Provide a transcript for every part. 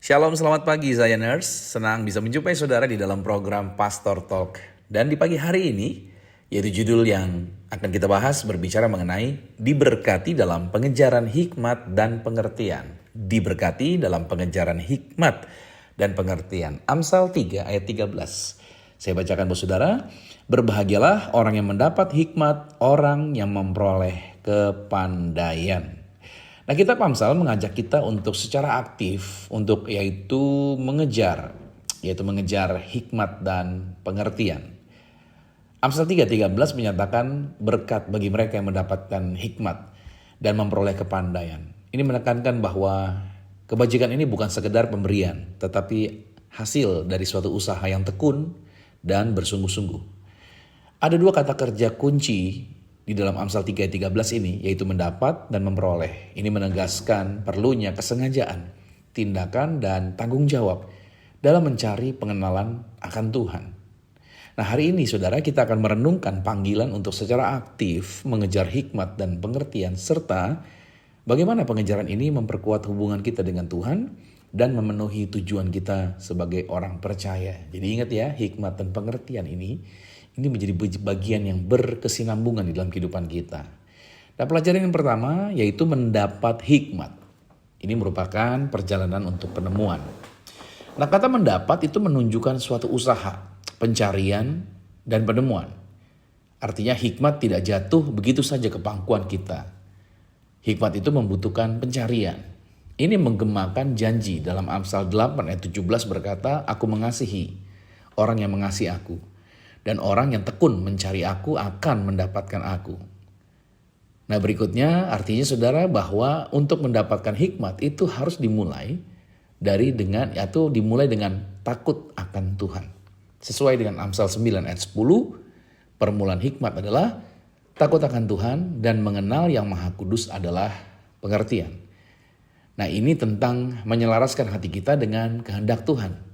Shalom, selamat pagi Zioners. Senang bisa menjumpai saudara di dalam program Pastor Talk. Dan di pagi hari ini, yaitu judul yang akan kita bahas berbicara mengenai diberkati dalam pengejaran hikmat dan pengertian. Diberkati dalam pengejaran hikmat dan pengertian. Amsal 3 ayat 13. Saya bacakan buat saudara. Berbahagialah orang yang mendapat hikmat, orang yang memperoleh kepandaian. Nah, kitab Amsal mengajak kita untuk secara aktif untuk yaitu mengejar hikmat dan pengertian. Amsal 3:13 menyatakan berkat bagi mereka yang mendapatkan hikmat dan memperoleh kepandaian. Ini menekankan bahwa kebajikan ini bukan sekedar pemberian, tetapi hasil dari suatu usaha yang tekun dan bersungguh-sungguh. Ada dua kata kerja kunci di dalam Amsal 3:13 ini, yaitu mendapat dan memperoleh. Ini menegaskan perlunya kesengajaan, tindakan, dan tanggung jawab dalam mencari pengenalan akan Tuhan. Nah, hari ini saudara, kita akan merenungkan panggilan untuk secara aktif mengejar hikmat dan pengertian, serta bagaimana pengejaran ini memperkuat hubungan kita dengan Tuhan dan memenuhi tujuan kita sebagai orang percaya. Jadi ingat ya, hikmat dan pengertian ini menjadi bagian yang berkesinambungan di dalam kehidupan kita. Nah, pelajaran yang pertama yaitu mendapat hikmat. Ini merupakan perjalanan untuk penemuan. Nah, kata mendapat itu menunjukkan suatu usaha, pencarian, dan penemuan. Artinya hikmat tidak jatuh begitu saja ke pangkuan kita. Hikmat itu membutuhkan pencarian. Ini menggemakan janji dalam Amsal 8 ayat 17 berkata, "Aku mengasihi orang yang mengasihi aku. Dan orang yang tekun mencari aku akan mendapatkan aku." Nah, berikutnya artinya saudara bahwa untuk mendapatkan hikmat itu harus dimulai dengan takut akan Tuhan. Sesuai dengan Amsal 9 ayat 10, permulaan hikmat adalah takut akan Tuhan dan mengenal yang Maha Kudus adalah pengertian. Nah, ini tentang menyelaraskan hati kita dengan kehendak Tuhan.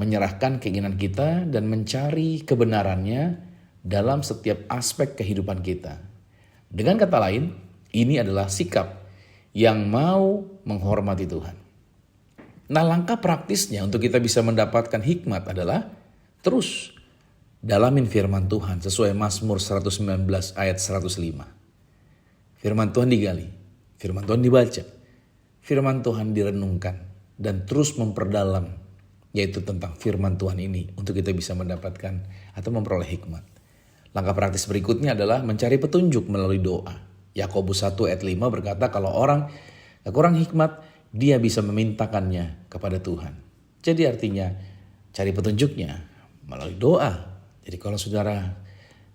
Menyerahkan keinginan kita dan mencari kebenarannya dalam setiap aspek kehidupan kita. Dengan kata lain, ini adalah sikap yang mau menghormati Tuhan. Nah, langkah praktisnya untuk kita bisa mendapatkan hikmat adalah terus dalamin firman Tuhan sesuai Mazmur 119 ayat 105. Firman Tuhan digali, firman Tuhan dibaca, firman Tuhan direnungkan, dan terus memperdalam yaitu tentang firman Tuhan ini untuk kita bisa mendapatkan atau memperoleh hikmat. Langkah praktis berikutnya adalah mencari petunjuk melalui doa. Yakobus 1 ayat 5 berkata kalau orang kurang hikmat, dia bisa memintakannya kepada Tuhan. Jadi artinya cari petunjuknya melalui doa. Jadi kalau saudara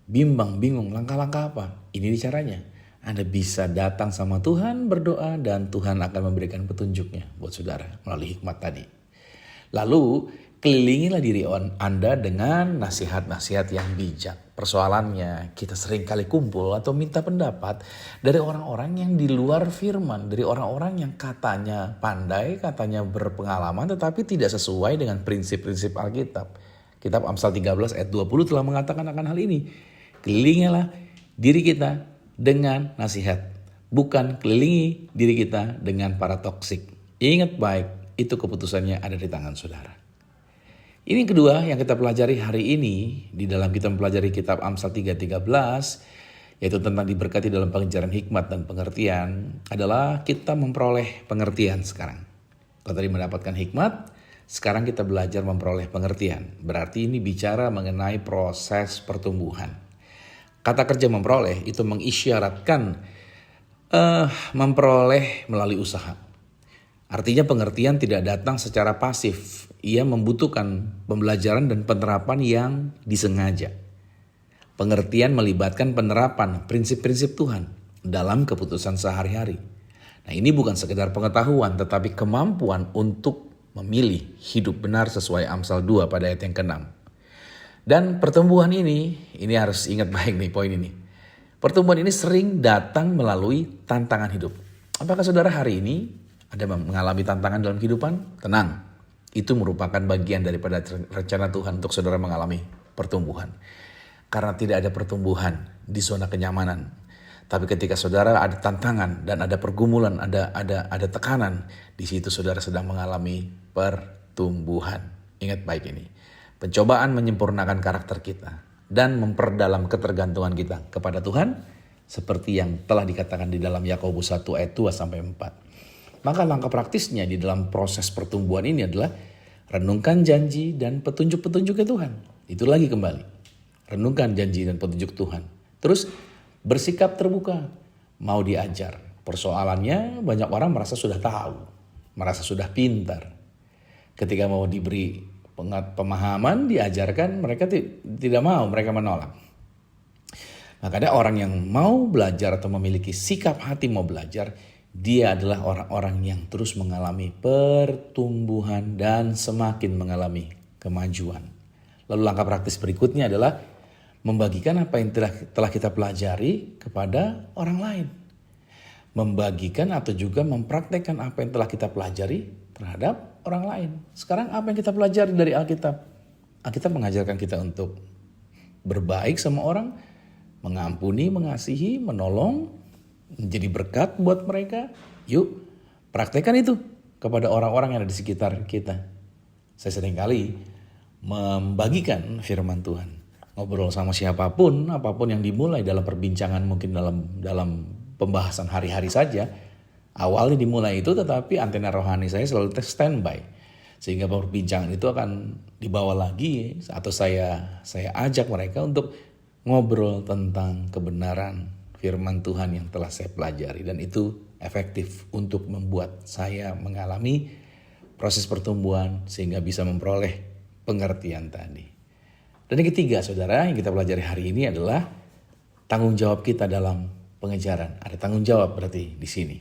bingung langkah-langkah apa, ini caranya. Anda bisa datang sama Tuhan, berdoa, dan Tuhan akan memberikan petunjuknya buat saudara melalui hikmat tadi. Lalu kelilingilah diri Anda dengan nasihat-nasihat yang bijak. Persoalannya kita sering kali kumpul atau minta pendapat dari orang-orang yang di luar firman. Dari orang-orang yang katanya pandai, katanya berpengalaman, tetapi tidak sesuai dengan prinsip-prinsip Alkitab. Kitab Amsal 13 ayat 20 telah mengatakan akan hal ini. Kelilingilah diri kita dengan nasihat. Bukan kelilingi diri kita dengan para toksik. Ingat baik, itu keputusannya ada di tangan saudara. Ini yang kedua yang kita pelajari hari ini di dalam kita mempelajari kitab Amsal 3:13, yaitu tentang diberkati dalam pengejaran hikmat dan pengertian, adalah kita memperoleh pengertian sekarang. Kalau tadi mendapatkan hikmat, sekarang kita belajar memperoleh pengertian. Berarti ini bicara mengenai proses pertumbuhan. Kata kerja memperoleh itu mengisyaratkan memperoleh melalui usaha. Artinya pengertian tidak datang secara pasif. Ia membutuhkan pembelajaran dan penerapan yang disengaja. Pengertian melibatkan penerapan prinsip-prinsip Tuhan dalam keputusan sehari-hari. Nah, ini bukan sekedar pengetahuan, tetapi kemampuan untuk memilih hidup benar sesuai Amsal 2 pada ayat yang ke-6. Dan pertumbuhan ini harus ingat baik nih poin ini. Pertumbuhan ini sering datang melalui tantangan hidup. Apakah saudara hari ini ada mengalami tantangan dalam kehidupan? Tenang, itu merupakan bagian daripada rencana Tuhan untuk saudara mengalami pertumbuhan. Karena tidak ada pertumbuhan di zona kenyamanan. Tapi ketika saudara ada tantangan dan ada pergumulan, ada tekanan, di situ saudara sedang mengalami pertumbuhan. Ingat baik ini. Pencobaan menyempurnakan karakter kita dan memperdalam ketergantungan kita kepada Tuhan seperti yang telah dikatakan di dalam Yakobus 1 ayat 2 sampai 4. Maka langkah praktisnya di dalam proses pertumbuhan ini adalah renungkan janji dan petunjuk-petunjuk Tuhan. Itu lagi kembali. Renungkan janji dan petunjuk Tuhan. Terus bersikap terbuka, mau diajar. Persoalannya banyak orang merasa sudah tahu, merasa sudah pintar. Ketika mau diberi pemahaman, diajarkan, mereka tidak mau, mereka menolak. Makanya orang yang mau belajar atau memiliki sikap hati mau belajar, dia adalah orang-orang yang terus mengalami pertumbuhan dan semakin mengalami kemajuan. Lalu langkah praktis berikutnya adalah membagikan apa yang telah kita pelajari kepada orang lain. Membagikan atau juga mempraktekkan apa yang telah kita pelajari terhadap orang lain. Sekarang apa yang kita pelajari dari Alkitab? Alkitab mengajarkan kita untuk berbaik sama orang, mengampuni, mengasihi, menolong, menjadi berkat buat mereka. Yuk, praktekkan itu kepada orang-orang yang ada di sekitar kita. Saya seringkali membagikan firman Tuhan. Ngobrol sama siapapun, apapun yang dimulai dalam perbincangan, mungkin dalam pembahasan hari-hari saja. Awalnya dimulai itu, tetapi antena rohani saya selalu standby. Sehingga perbincangan itu akan dibawa lagi atau saya ajak mereka untuk ngobrol tentang kebenaran firman Tuhan yang telah saya pelajari. Dan itu efektif untuk membuat saya mengalami proses pertumbuhan sehingga bisa memperoleh pengertian tadi. Dan yang ketiga, saudara, yang kita pelajari hari ini adalah tanggung jawab kita dalam pengejaran. Ada tanggung jawab berarti di sini.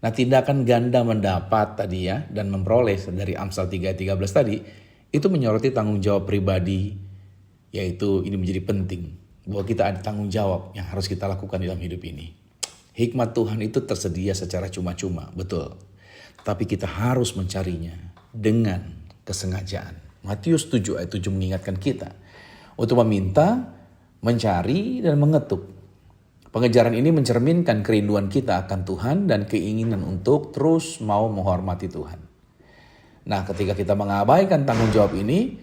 Nah, tindakan ganda mendapat tadi ya dan memperoleh dari Amsal 3 ayat 13 tadi itu menyoroti tanggung jawab pribadi, yaitu ini menjadi penting bahwa kita ada tanggung jawab yang harus kita lakukan dalam hidup ini. Hikmat Tuhan itu tersedia secara cuma-cuma, betul. Tapi kita harus mencarinya dengan kesengajaan. Matius 7 ayat 7 mengingatkan kita untuk meminta, mencari, dan mengetuk. Pengejaran ini mencerminkan kerinduan kita akan Tuhan dan keinginan untuk terus mau menghormati Tuhan. Nah, ketika kita mengabaikan tanggung jawab ini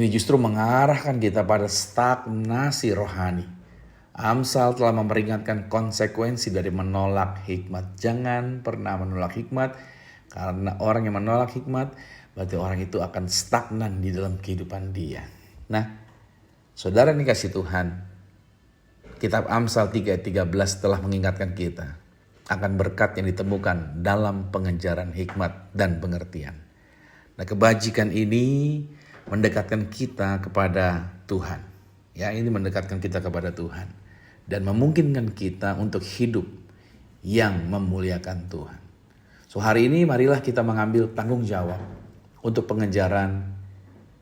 justru mengarahkan kita pada stagnasi rohani. Amsal telah memperingatkan konsekuensi dari menolak hikmat. Jangan pernah menolak hikmat, karena orang yang menolak hikmat berarti orang itu akan stagnan di dalam kehidupan dia. Nah, saudara dikasih Tuhan, kitab Amsal 3 ayat 13 telah mengingatkan kita akan berkat yang ditemukan dalam pengejaran hikmat dan pengertian. Nah, kebajikan ini mendekatkan kita kepada Tuhan. Ya, ini mendekatkan kita kepada Tuhan dan memungkinkan kita untuk hidup yang memuliakan Tuhan. So, hari ini marilah kita mengambil tanggung jawab untuk pengejaran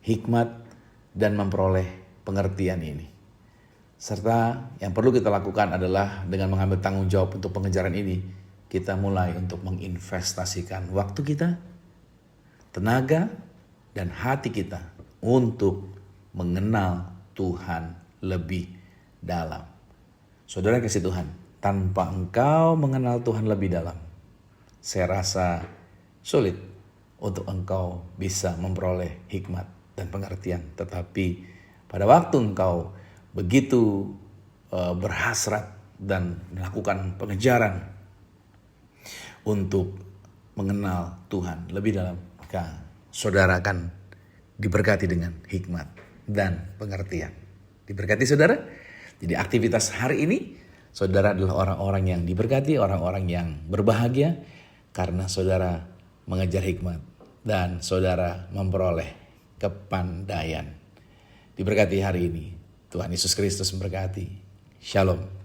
hikmat dan memperoleh pengertian ini. Serta yang perlu kita lakukan adalah dengan mengambil tanggung jawab untuk pengejaran ini, kita mulai untuk menginvestasikan waktu kita, tenaga, dan hati kita untuk mengenal Tuhan lebih dalam. Saudara yang kasih Tuhan, tanpa engkau mengenal Tuhan lebih dalam, saya rasa sulit untuk engkau bisa memperoleh hikmat dan pengertian. Tetapi pada waktu engkau begitu berhasrat dan melakukan pengejaran untuk mengenal Tuhan lebih dalam, maka saudara akan diberkati dengan hikmat dan pengertian. Diberkati saudara. Jadi aktivitas hari ini saudara adalah orang-orang yang diberkati, orang-orang yang berbahagia karena saudara mengejar hikmat dan saudara memperoleh kepandaian. Diberkati hari ini. Tuhan Yesus Kristus memberkati. Shalom.